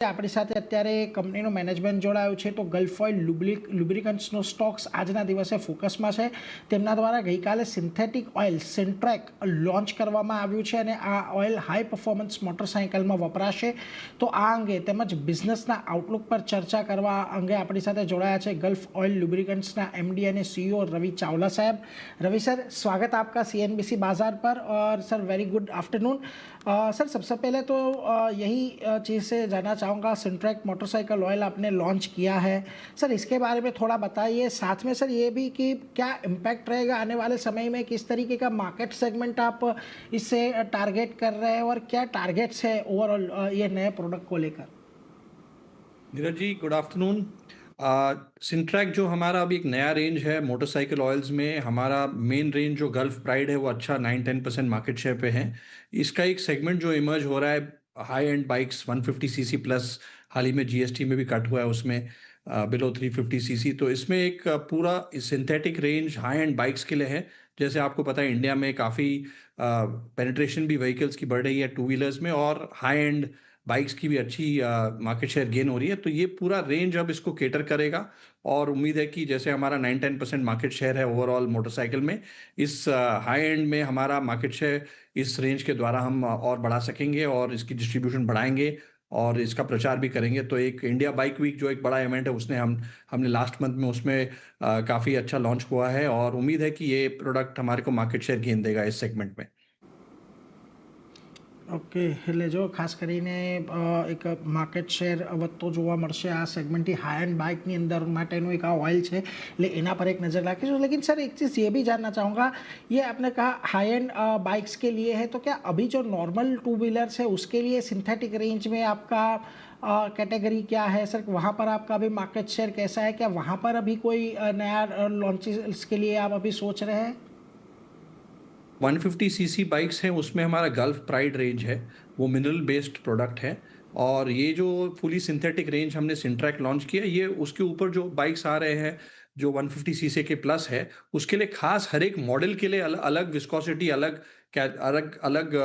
આપણી સાથે અત્યારે કંપનીનું મેનેજમેન્ટ જોડાયું છે તો ગલ્ફ ઓઇલ લ્યુબ્રિકન્ટ્સનો સ્ટોક્સ આજના દિવસે ફોકસમાં છે. તેમના દ્વારા ગઈકાલે સિન્થેટિક ઓઇલ સિન્ટ્રેક લોન્ચ કરવામાં આવ્યું છે અને આ ઓઇલ હાઈ પરફોર્મન્સ મોટરસાઇકલમાં વપરાશે. તો આ અંગે તેમજ બિઝનેસના આઉટલુક પર ચર્ચા કરવા અંગે આપણી સાથે જોડાયા છે ગલ્ફ ઓઇલ લ્યુબ્रिकंट्सના एमडी અને सीईओ रवि चावला साहब. रवि सर, स्वागत आपका सीएनबीसी बाजार पर. और sir very good afternoon. Sir सबसे पहले तो यही चीज़ से जानना चाहूँगा, सिंट्रैक मोटरसाइकिल ऑयल आपने लॉन्च किया है सर, इसके बारे में थोड़ा बताइए. साथ में सर ये भी कि क्या इम्पैक्ट रहेगा आने वाले समय में, किस तरीके का मार्केट सेगमेंट आप इससे टारगेट कर रहे हैं और क्या टारगेट्स है ओवरऑल ये नए प्रोडक्ट को लेकर. Neeraj ji, good afternoon. सिंट्रैक जो हमारा अभी एक नया रेंज है मोटरसाइकिल ऑयल्स में, हमारा मेन रेंज जो गल्फ प्राइड है वो अच्छा 9-10% मार्केट शेयर पे है. इसका एक सेगमेंट जो इमर्ज हो रहा है high end bikes 150 CC plus, हाल ही में जीएसटी में भी कट हुआ है उसमें बिलो 350 सीसी. तो इसमें एक पूरा synthetic range high end bikes के लिए है. जैसे आपको पता है इंडिया में काफ़ी पेनिट्रेशन भी व्हीकल्स की बढ़ रही है टू व्हीलर्स में, और हाई एंड बाइक्स की भी अच्छी मार्केट शेयर गेन हो रही है. तो ये पूरा रेंज अब इसको केटर करेगा और उम्मीद है कि जैसे हमारा 9-10% मार्केट शेयर है ओवरऑल मोटरसाइकिल में, इस हाई एंड में हमारा मार्केट शेयर इस रेंज के द्वारा हम और बढ़ा सकेंगे और इसकी डिस्ट्रीब्यूशन बढ़ाएंगे और इसका प्रचार भी करेंगे. तो एक इंडिया बाइक वीक जो एक बड़ा इवेंट है उसने हमने लास्ट मंथ में उसमें काफ़ी अच्छा लॉन्च हुआ है और उम्मीद है कि ये प्रोडक्ट हमारे को मार्केट शेयर गेन देगा इस सेगमेंट में. ઓકે, એટલે જો ખાસ કરીને એક માર્કેટ શેર વધતો જોવા મળશે આ સેગમેન્ટથી હાઈ એન્ડ બાઇકની અંદર માટેનું એક આ ઓઇલ છે, એટલે એના પર એક નज़र રાખીશું. लेकिन सर एक चीज़ ये भी जानना चाहूँगा, ये आपने कहा हाई एंड बाइक्स के लिए है, तो क्या अभी जो नॉर्मल टू व्हीलर्स है उसके लिए सिंथेटिक रेंज में आपका कैटेगरी क्या है सर, वहाँ पर आपका अभी मार्केट शेयर कैसा है, क्या वहाँ पर अभी कोई नया लॉन्चेस के लिए आप अभी सोच रहे हैं. 150 सीसी बाइक्स हैं उसमें हमारा गल्फ प्राइड रेंज है, वो मिनरल बेस्ड प्रोडक्ट है. और ये जो फुली सिंथेटिक रेंज हमने सिंट्रैक लॉन्च किया, ये उसके ऊपर जो बाइक्स आ रहे हैं जो 150 सीसी के प्लस है उसके लिए खास हर एक मॉडल के लिए अलग विस्कोसिटी, अलग अलग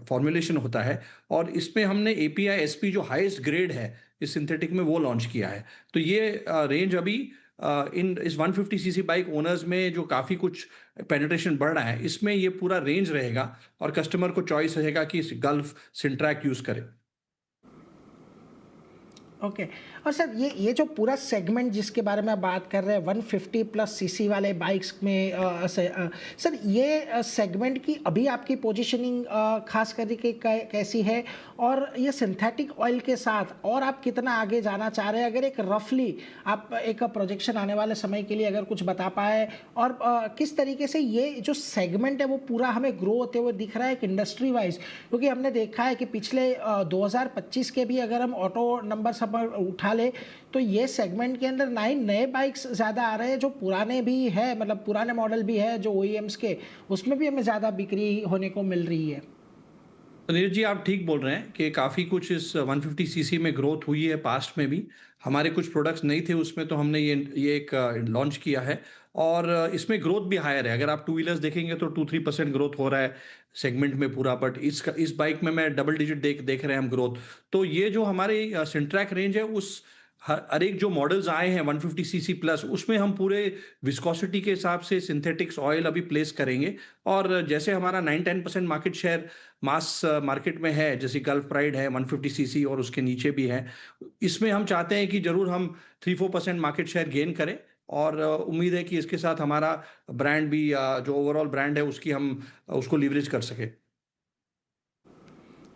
फॉर्मुलेशन होता है. और इसमें हमने एपीआई एसपी जो हाईएस्ट ग्रेड है इस सिंथेटिक में वो लॉन्च किया है. तो ये रेंज अभी इस 150 सीसी बाइक ओनर्स में जो काफ़ी कुछ पेनिट्रेशन बढ़ रहा है, इसमें ये पूरा रेंज रहेगा और कस्टमर को चॉइस रहेगा कि गल्फ सिंट्रैक यूज़ करे. ओके. और सर ये जो पूरा सेगमेंट जिसके बारे में आप बात कर रहे हैं 150 प्लस सीसी वाले बाइक्स में सर ये सेगमेंट की अभी आपकी पोजीशनिंग खास करके कैसी है, और ये सिंथेटिक ऑयल के साथ और आप कितना आगे जाना चाह रहे हैं, अगर एक रफली आप एक प्रोजेक्शन आने वाले समय के लिए अगर कुछ बता पाए, और किस तरीके से ये जो सेगमेंट है वो पूरा हमें ग्रो होते हुए दिख रहा है एक इंडस्ट्री वाइज, क्योंकि हमने देखा है कि पिछले 2025 के भी अगर हम ऑटो नंबर सब उठा ले तो ये सेगमेंट के अंदर नए बाइक्स ज़्यादा आ रहे हैं, जो पुराने भी है, मतलब पुराने मॉडल भी है जो OEMs के, उसमें भी हमें ज़्यादा बिक्री होने को मिल रही है. नीरज जी, आप ठीक बोल रहे हैं कि काफ़ी कुछ इस 150 सीसी में ग्रोथ हुई है. पास्ट में भी हमारे कुछ प्रोडक्ट्स नहीं थे उसमें, तो हमने ये एक लॉन्च किया है और इसमें ग्रोथ भी हायर है. अगर आप टू व्हीलर्स देखेंगे तो 2-3% ग्रोथ हो रहा है सेगमेंट में पूरा, बट इस बाइक में मैं डबल डिजिट देख रहे हैं हम ग्रोथ. तो ये जो हमारे सिंट्रैक रेंज है उस हर एक जो मॉडल्स आए हैं 150 सीसी प्लस, उसमें हम पूरे विस्कोसिटी के हिसाब से सिंथेटिक्स ऑयल अभी प्लेस करेंगे. और जैसे हमारा 9-10% मार्केट शेयर मास मार्केट में है, जैसे गल्फ प्राइड है 150 सीसी और उसके नीचे भी है, इसमें हम चाहते हैं कि ज़रूर हम 3-4% मार्केट शेयर गेन करें. और उम्मीद है कि इसके साथ हमारा ब्रांड भी जो ओवरऑल ब्रांड है उसकी हम उसको लीवरेज कर सके.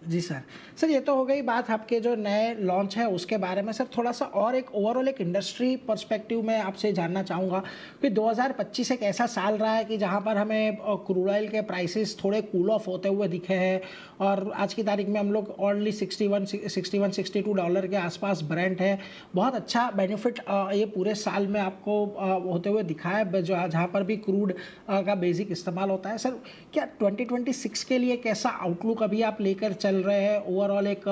जी सर. सर ये तो हो गई बात आपके जो नए लॉन्च है उसके बारे में. सर थोड़ा सा और एक ओवरऑल एक इंडस्ट्री पर्सपेक्टिव में आपसे जानना चाहूँगा कि 2025 एक ऐसा साल रहा है कि जहाँ पर हमें क्रूड ऑयल के प्राइसेस थोड़े कूल ऑफ होते हुए दिखे हैं, और आज की तारीख में हम लोग ऑनली $61-62 के आसपास ब्रेंट है. बहुत अच्छा बेनिफिट ये पूरे साल में आपको होते हुए दिखा है जहाँ पर भी क्रूड का बेसिक इस्तेमाल होता है. सर क्या 2026 के लिए कैसा आउटलुक अभी आप लेकर चल चल रहे हैं ओवरऑल एक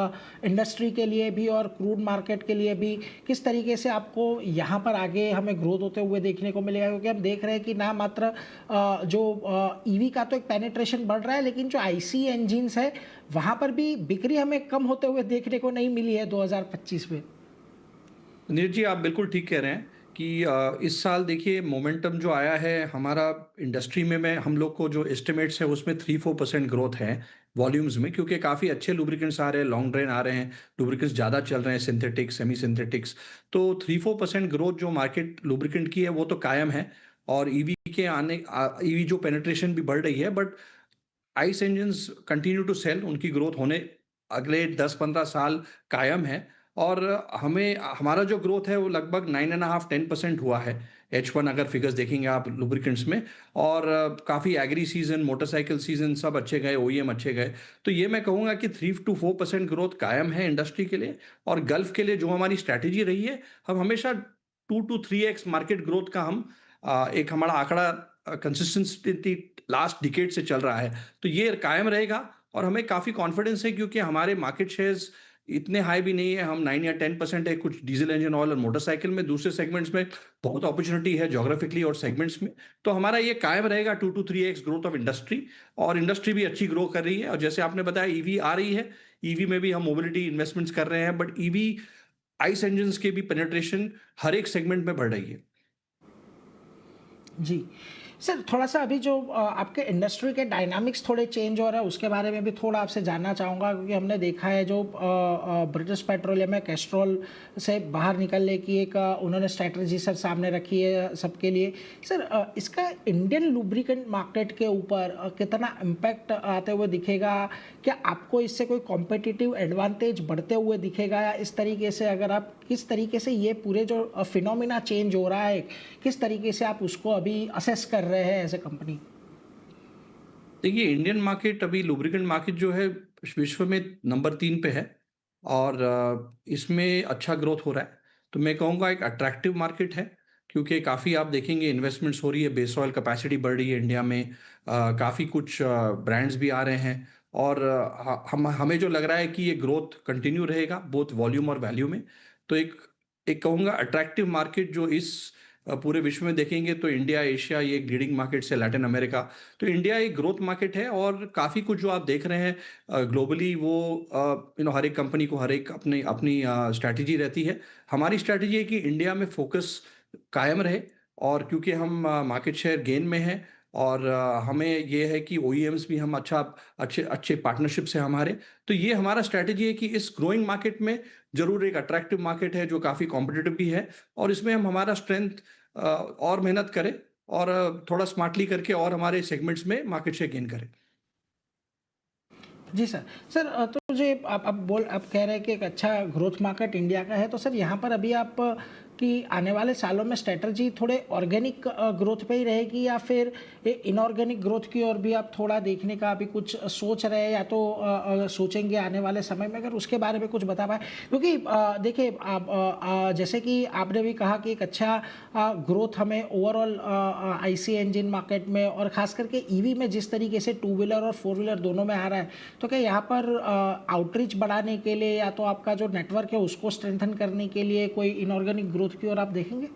इंडस्ट्री के लिए भी और क्रूड मार्केट के लिए भी? किस तरीके से आपको यहाँ पर आगे हमें ग्रोथ होते हुए देखने को मिलेगा? क्योंकि हम देख रहे हैं कि ना मात्र जो ईवी का तो एक पेनिट्रेशन बढ़ रहा है, लेकिन जो आईसी इंजिन्स है वहाँ पर भी बिक्री हमें कम होते हुए देखने को नहीं मिली है 2025 में। नीरज जी, आप बिल्कुल ठीक कह रहे हैं कि इस साल देखिए मोमेंटम जो आया है हमारा इंडस्ट्री में हम लोग को जो एस्टिमेट्स है उसमें 3-4% ग्रोथ है वॉल्यूम्स में, क्योंकि काफ़ी अच्छे लुब्रिकेंट्स आ रहे हैं, लॉन्ग ड्रेन आ रहे हैं, लुब्रिकेंट्स ज़्यादा चल रहे हैं, सिंथेटिक्स, सेमी सिंथेटिक्स। तो 3-4% ग्रोथ जो मार्केट लुब्रिकेंट की है वो तो कायम है। और ईवी के ईवी जो पेनिट्रेशन भी बढ़ रही है, but ice engines continue to sell, उनकी ग्रोथ होने अगले 10-15 साल कायम है। और हमें हमारा जो ग्रोथ है वो लगभग 9.5-10% हुआ है H1 अगर फिगर्स देखेंगे आप लुब्रिकेंट्स में। और काफ़ी एग्री सीजन, मोटरसाइकिल सीजन सब अच्छे गए, ओईएम अच्छे गए। तो ये मैं कहूँगा कि 3-4% ग्रोथ कायम है इंडस्ट्री के लिए। और गल्फ के लिए जो हमारी स्ट्रैटेजी रही है, हम हमेशा 2-3x मार्केट ग्रोथ का हम एक हमारा आंकड़ा कंसिस्टेंसी लास्ट डिकेड से चल रहा है, तो ये कायम रहेगा। और हमें काफ़ी कॉन्फिडेंस है क्योंकि हमारे मार्केट शेयर्स इतने हाई भी नहीं है, हम 9 या 10% है कुछ डीजल इंजन ऑयल और मोटरसाइकिल में। दूसरे सेगमेंट्स में बहुत अपॉर्चुनिटी है ज्योग्राफिकली और सेगमेंट्स में। तो हमारा ये कायम रहेगा 2-3x ग्रोथ ऑफ इंडस्ट्री। और इंडस्ट्री भी अच्छी ग्रो कर रही है। और जैसे आपने बताया ईवी आ रही है, ईवी में भी हम मोबिलिटी इन्वेस्टमेंट्स कर रहे हैं, बट ईवी आइस इंजन्स के भी पेनिट्रेशन हर एक सेगमेंट में बढ़ रही है। जी। सर थोड़ा-सा अभी जो आपके इंडस्ट्री के डायनामिक्स थोड़े चेंज हो रहे हैं उसके बारे में भी थोड़ा आपसे जानना चाहूँगा, क्योंकि हमने देखा है जो ब्रिटिश पेट्रोलियम है कैस्ट्रोल से बाहर निकलने की एक उन्होंने स्ट्रैटेजी सर सामने रखी है सबके लिए। सर इसका इंडियन लुब्रिकेंट मार्केट के ऊपर कितना इम्पैक्ट आते हुए दिखेगा? क्या आपको इससे कोई कॉम्पिटिटिव एडवांटेज बढ़ते हुए दिखेगा, या इस तरीके से अगर आप किस तरीके से ये पूरे जो फिनोमिना चेंज हो रहा है, किस तरीके से आप उसको अभी असेस कर रहे हैं एज ए कंपनी? देखिए, इंडियन मार्केट अभी लुब्रिकेंट मार्केट जो है विश्व में नंबर 3 पे है। और इसमें अच्छा ग्रोथ हो रहा है। तो मैं कहूँगा एक अट्रैक्टिव मार्केट है, क्योंकि काफ़ी आप देखेंगे इन्वेस्टमेंट्स हो रही है, बेस ऑयल कैपेसिटी बढ़ रही है इंडिया में। काफ़ी कुछ ब्रांड्स भी आ रहे हैं। और हमें जो लग रहा है कि ये ग्रोथ कंटिन्यू रहेगा बोथ वॉल्यूम और वैल्यू में। तो एक एक कहूँगा अट्रैक्टिव मार्केट जो इस पूरे विश्व में देखेंगे तो इंडिया, एशिया ये एक लीडिंग मार्केट्स है, लैटिन अमेरिका। तो इंडिया एक ग्रोथ मार्केट है। और काफ़ी कुछ जो आप देख रहे हैं ग्लोबली वो हर एक कंपनी को हर एक अपनी अपनी स्ट्रैटेजी रहती है। हमारी स्ट्रैटेजी है कि इंडिया में फोकस कायम रहे। और क्योंकि हम मार्केट शेयर गेन में हैं, और हमें ये है कि ओईएम्स भी हम अच्छे अच्छे पार्टनरशिप्स हैं हमारे। तो ये हमारा स्ट्रैटेजी है कि इस ग्रोइंग मार्केट में ज़रूर एक अट्रैक्टिव मार्केट है जो काफ़ी कॉम्पिटिटिव भी है। और इसमें हम हमारा स्ट्रेंथ और मेहनत करें, और थोड़ा स्मार्टली करके और हमारे सेगमेंट्स में मार्केट शेयर गेन करें। जी सर। सर तो जो ये आप कह रहे हैं कि एक अच्छा ग्रोथ मार्केट इंडिया का है, तो सर यहाँ पर अभी आप कि आने वाले सालों में स्ट्रैटेजी थोड़े ऑर्गेनिक ग्रोथ पे ही रहेगी, या फिर इनऑर्गेनिक ग्रोथ की ओर भी आप थोड़ा देखने का अभी कुछ सोच रहे हैं, या तो सोचेंगे आने वाले समय में? अगर उसके बारे में कुछ बता पाएँ, क्योंकि देखिए आप जैसे कि आपने भी कहा कि एक अच्छा ग्रोथ हमें ओवरऑल आईसी इंजन मार्केट में और खास करके ईवी में जिस तरीके से टू व्हीलर और फोर व्हीलर दोनों में आ रहा है, तो क्या यहाँ पर आउटरीच बढ़ाने के लिए या तो आपका जो नेटवर्क है उसको स्ट्रेंथन करने के लिए कोई इनऑर्गेनिक ग्रोथ की ओर आप देखेंगे?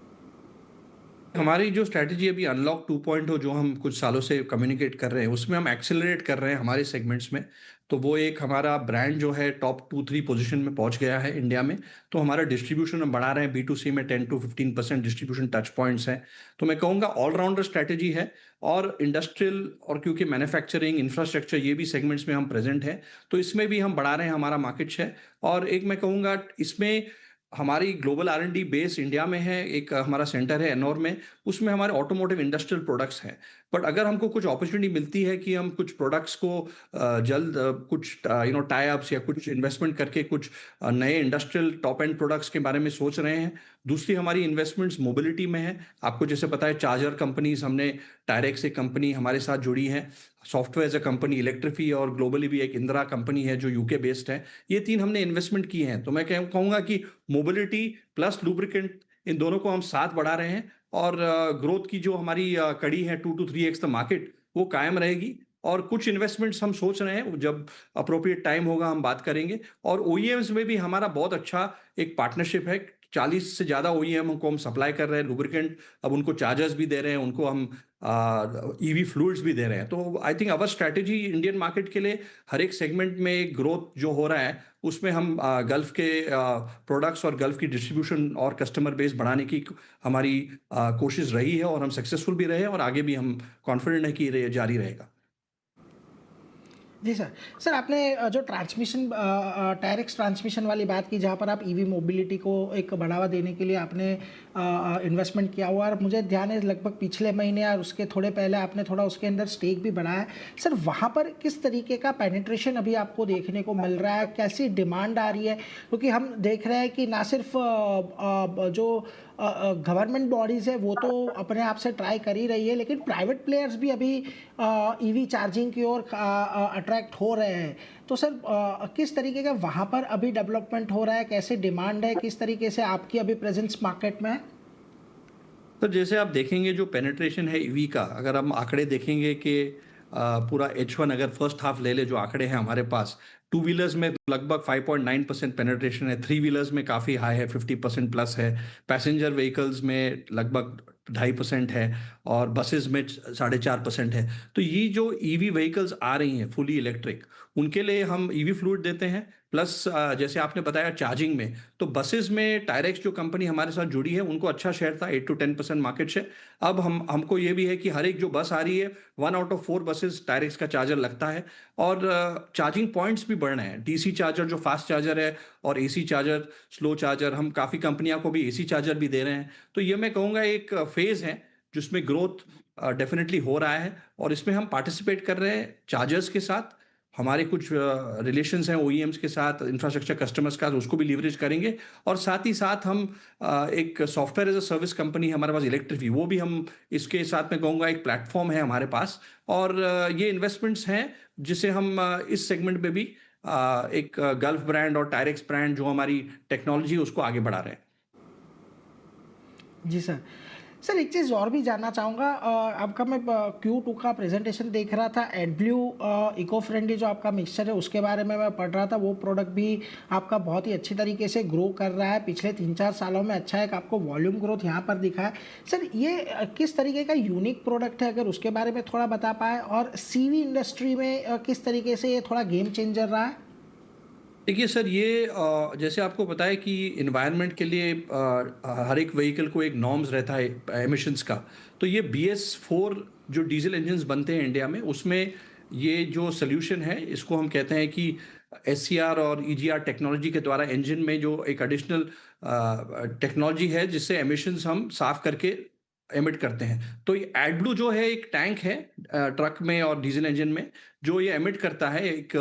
हमारी जो स्ट्रैटेजी अभी अनलॉक 2.0 जो हम कुछ सालों से कम्युनिकेट कर रहे हैं, उसमें हम एक्सेलरेट कर रहे हैं हमारे सेगमेंट्स में। तो वो एक हमारा ब्रांड जो है टॉप 2-3 पोजीशन में पहुंच गया है इंडिया में। तो हमारा डिस्ट्रीब्यूशन हम बढ़ा रहे हैं, B2C में 10-15% डिस्ट्रीब्यूशन टच पॉइंट्स हैं। तो मैं कहूँगा ऑलराउंडर स्ट्रैटेजी है। और इंडस्ट्रियल और क्योंकि मैन्युफैक्चरिंग, इंफ्रास्ट्रक्चर ये भी सेगमेंट्स में हम प्रेजेंट हैं, तो इसमें भी हम बढ़ा रहे हैं हमारा मार्केट शेयर। और एक मैं कहूँगा इसमें हमारी ग्लोबल R&D बेस इंडिया में है, एक हमारा सेंटर है एनोर में, उसमें हमारे ऑटोमोटिव इंडस्ट्रियल प्रोडक्ट्स हैं। बट अगर हमको कुछ अपॉर्चुनिटी मिलती है कि हम कुछ प्रोडक्ट्स को जल्द कुछ टाई अप्स या कुछ इन्वेस्टमेंट करके कुछ नए इंडस्ट्रियल टॉप एंड प्रोडक्ट्स के बारे में सोच रहे हैं। दूसरी हमारी इन्वेस्टमेंट्स मोबिलिटी में है। आपको जैसे पता है चार्जर कंपनीज, हमने टायरेक्स एक कंपनी हमारे साथ जुड़ी है, सॉफ्टवेयर एज अ कंपनी इलेक्ट्रिफी, और ग्लोबली भी एक इंदिरा कंपनी है जो यूके बेस्ड है। ये 3 हमने इन्वेस्टमेंट किए हैं। तो मैं कहूँगा कि मोबिलिटी प्लस लुब्रिकेंट, इन दोनों को हम साथ बढ़ा रहे हैं। और ग्रोथ की जो हमारी कड़ी है 2-3x द मार्केट, वो कायम रहेगी। और कुछ इन्वेस्टमेंट्स हम सोच रहे हैं, जब अप्रोप्रिएट टाइम होगा हम बात करेंगे। और ओईएम्स में भी हमारा बहुत अच्छा एक पार्टनरशिप है। 40 से ज़्यादा ओईएम को हम सप्लाई कर रहे हैं लुब्रिकेंट, अब उनको चार्जर्स भी दे रहे हैं, उनको हम ईवी फ्लूइड्स भी दे रहे हैं। तो I think our strategy Indian market के लिए हर एक सेगमेंट में एक ग्रोथ जो हो रहा है, उसमें हम गल्फ के प्रोडक्ट्स और गल्फ की डिस्ट्रीब्यूशन और कस्टमर बेस बढ़ाने की हमारी कोशिश रही है, और हम सक्सेसफुल भी रहे हैं, और आगे भी हम कॉन्फिडेंट है कि ये जारी रहेगा। जी सर। सर आपने जो ट्रांसमिशन टायरेक्स ट्रांसमिशन वाली बात की, जहाँ पर आप ईवी मोबिलिटी को एक बढ़ावा देने के लिए आपने इन्वेस्टमेंट किया हुआ, और मुझे ध्यान है लगभग पिछले महीने और उसके थोड़े पहले आपने थोड़ा उसके अंदर स्टेक भी बढ़ाया है। सर वहाँ पर किस तरीके का पेनिट्रेशन अभी आपको देखने को मिल रहा है, कैसी डिमांड आ रही है? क्योंकि हम देख रहे हैं कि ना सिर्फ जो गवर्नमेंट बॉडीज़ है वो तो अपने आप से ट्राई कर ही रही है, लेकिन प्राइवेट प्लेयर्स भी अभी ईवी चार्जिंग की ओर अट्रैक्ट हो रहे हैं। तो सर किस तरीके का वहाँ पर अभी डेवलपमेंट हो रहा है, कैसे डिमांड है, किस तरीके से आपकी अभी प्रेजेंस मार्केट में है? तो जैसे आप देखेंगे जो पेनिट्रेशन है ईवी का, अगर हम आंकड़े देखेंगे कि पूरा H1 अगर फर्स्ट हाफ ले ले, जो आंकड़े हैं हमारे पास, टू व्हीलर्स में लगभग 5.9% पेनिट्रेशन है, थ्री व्हीलर्स में काफ़ी हाई है, 50% प्लस है, पैसेंजर व्हीकल्स में लगभग 2.5% है, और बसेस में 4.5% है। तो ये जो ईवी व्हीकल्स आ रही हैं फुली इलेक्ट्रिक, उनके लिए हम ईवी फ्लूइड देते हैं। प्लस जैसे आपने बताया चार्जिंग में, तो बसेस में टायरेक्स जो कंपनी हमारे साथ जुड़ी है, उनको अच्छा शेयर था, 8 to 10% मार्केट शेयर। अब हमको ये भी है कि हर एक जो बस आ रही है, 1 out of 4 बसेस टायरेक्स का चार्जर लगता है, और चार्जिंग पॉइंट्स भी बढ़ रहे हैं। डीसी चार्जर जो फास्ट चार्जर है, और एसी चार्जर, स्लो चार्जर, हम काफ़ी कंपनियों को भी एसी चार्जर भी दे रहे हैं। तो ये मैं कहूँगा एक फेज़ है जिसमें ग्रोथ डेफिनेटली हो रहा है, और इसमें हम पार्टिसिपेट कर रहे हैं चार्जर्स के साथ। हमारे कुछ रिलेशंस हैं ओईएम्स के साथ, इंफ्रास्ट्रक्चर कस्टमर्स का, उसको भी लीवरेज करेंगे। और साथ ही साथ हम एक software as a service company हमारे पास इलेक्ट्रिफी, वो भी हम इसके साथ में कहूँगा एक प्लेटफॉर्म है हमारे पास। और ये इन्वेस्टमेंट्स हैं जिसे हम इस सेगमेंट में भी एक गल्फ ब्रांड और टायरेक्स ब्रांड जो हमारी टेक्नोलॉजी है उसको आगे बढ़ा रहे हैं। जी सर। सर एक चीज़ और भी जानना चाहूँगा, आपका मैं Q2 का प्रेजेंटेशन देख रहा था, एडब्ल्यू इको फ्रेंडली जो आपका मिक्सचर है उसके बारे में मैं पढ़ रहा था। वो प्रोडक्ट भी आपका बहुत ही अच्छी तरीके से ग्रो कर रहा है, पिछले 3-4 सालों में अच्छा एक आपको वॉल्यूम ग्रोथ यहाँ पर दिखा है। सर ये किस तरीके का यूनिक प्रोडक्ट है, अगर उसके बारे में थोड़ा बता पाए, और सीवी इंडस्ट्री में किस तरीके से ये थोड़ा गेम चेंजर रहा है? देखिए सर, ये जैसे आपको पता है कि इन्वायरमेंट के लिए हर एक व्हीकल को एक नॉर्म्स रहता है एमिशंस का। तो ये BS4 जो डीजल इंजन्स बनते हैं इंडिया में, उसमें ये जो सोल्यूशन है, इसको हम कहते हैं कि SCR और EGR टेक्नोलॉजी के द्वारा इंजन में जो एक एडिशनल टेक्नोलॉजी है, जिससे एमिशंस हम साफ करके एमिट करते हैं। तो ये एडब्लू जो है एक टैंक है ट्रक में और डीजल इंजन में, जो ये एमिट करता है एक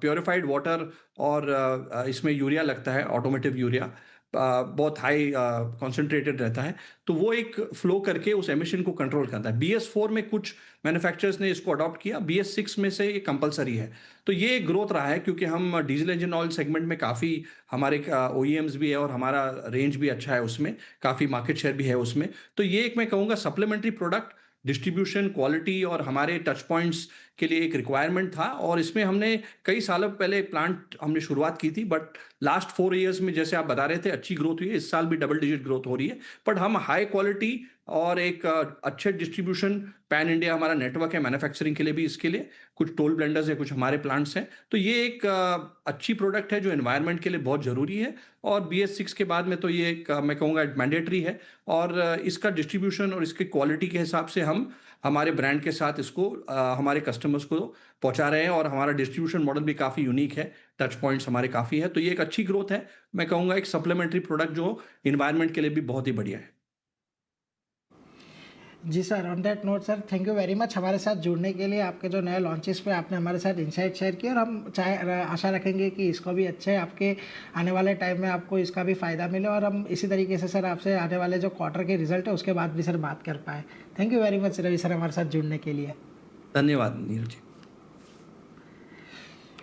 प्योरीफाइड वाटर, और इसमें यूरिया लगता है, ऑटोमेटिव यूरिया, बहुत हाई कॉन्सेंट्रेटेड रहता है। तो वो एक फ्लो करके उस एमिशन को कंट्रोल करता है। BS4 में कुछ मैन्युफैक्चरर्स ने इसको अडॉप्ट किया, BS6 में से ये कंपलसरी है। तो ये ग्रोथ रहा है, क्योंकि हम डीजल इंजन ऑयल सेगमेंट में काफ़ी हमारे OEMs भी है, और हमारा रेंज भी अच्छा है, उसमें काफ़ी मार्केट शेयर भी है उसमें। तो ये एक मैं कहूँगा सप्लीमेंट्री प्रोडक्ट, डिस्ट्रीब्यूशन, क्वालिटी और हमारे टच पॉइंट्स के लिए एक रिक्वायरमेंट था, और इसमें हमने कई सालों पहले प्लांट हमने शुरुआत की थी, बट लास्ट 4 ईयर्स में जैसे आप बता रहे थे अच्छी ग्रोथ हुई है। इस साल भी डबल डिजिट ग्रोथ हो रही है। बट हम हाई क्वालिटी और एक अच्छे डिस्ट्रीब्यूशन, पैन इंडिया हमारा नेटवर्क है मैन्युफैक्चरिंग के लिए भी, इसके लिए कुछ टोल ब्लेंडर्स है, कुछ हमारे प्लांट्स हैं। तो ये एक अच्छी प्रोडक्ट है जो एनवायरनमेंट के लिए बहुत ज़रूरी है, और BS6 के बाद में तो ये एक मैं कहूँगा मैंडेटरी है। और इसका डिस्ट्रीब्यूशन और इसकी क्वालिटी के हिसाब से हम हमारे ब्रांड के साथ इसको हमारे कस्टमर्स को पहुंचा रहे हैं, और हमारा डिस्ट्रीब्यूशन मॉडल भी काफ़ी यूनिक है, टच पॉइंट्स हमारे काफ़ी है। तो ये एक अच्छी ग्रोथ है, मैं कहूँगा एक सप्लीमेंट्री प्रोडक्ट जो इन्वायरमेंट के लिए भी बहुत ही बढ़िया है। जी sir, on that note sir, thank you very much हमारे साथ जुड़ने के लिए। आपके जो नए लॉन्चेस पे आपने हमारे साथ इंसाइट शेयर किया, और हम आशा रखेंगे कि इसको भी अच्छे आपके आने वाले टाइम में आपको इसका भी फ़ायदा मिले, और हम इसी तरीके से सर आपसे आने वाले जो क्वार्टर के रिजल्ट है उसके बाद भी सर बात कर पाएँ। Thank you very much Ravi sir हमारे साथ जुड़ने के लिए। धन्यवाद नीरज जी।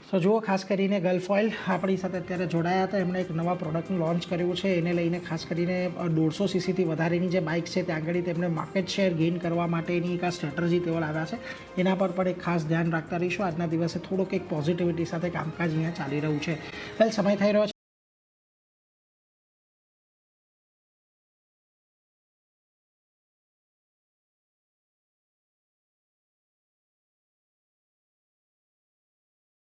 તો જુઓ ખાસ કરીને ગલ્ફ ઓઇલ આપણી સાથે અત્યારે જોડાયા હતા. એમણે એક નવા પ્રોડક્ટનું લોન્ચ કર્યું છે. એને લઈને ખાસ કરીને 150 સીસીથી વધારેની જે બાઇક છે ત્યાં આગળ તેમણે માર્કેટ શેર ગેઇન કરવા માટેની એક આ સ્ટ્રેટર્જી તેઓ લાવ્યા છે. એના પર પણ એક ખાસ ધ્યાન રાખતા રહીશું. આજના દિવસે થોડોક એક પોઝિટિવિટી સાથે કામકાજ અહીંયા ચાલી રહ્યું છે. વેલ, સમય થઈ રહ્યો છે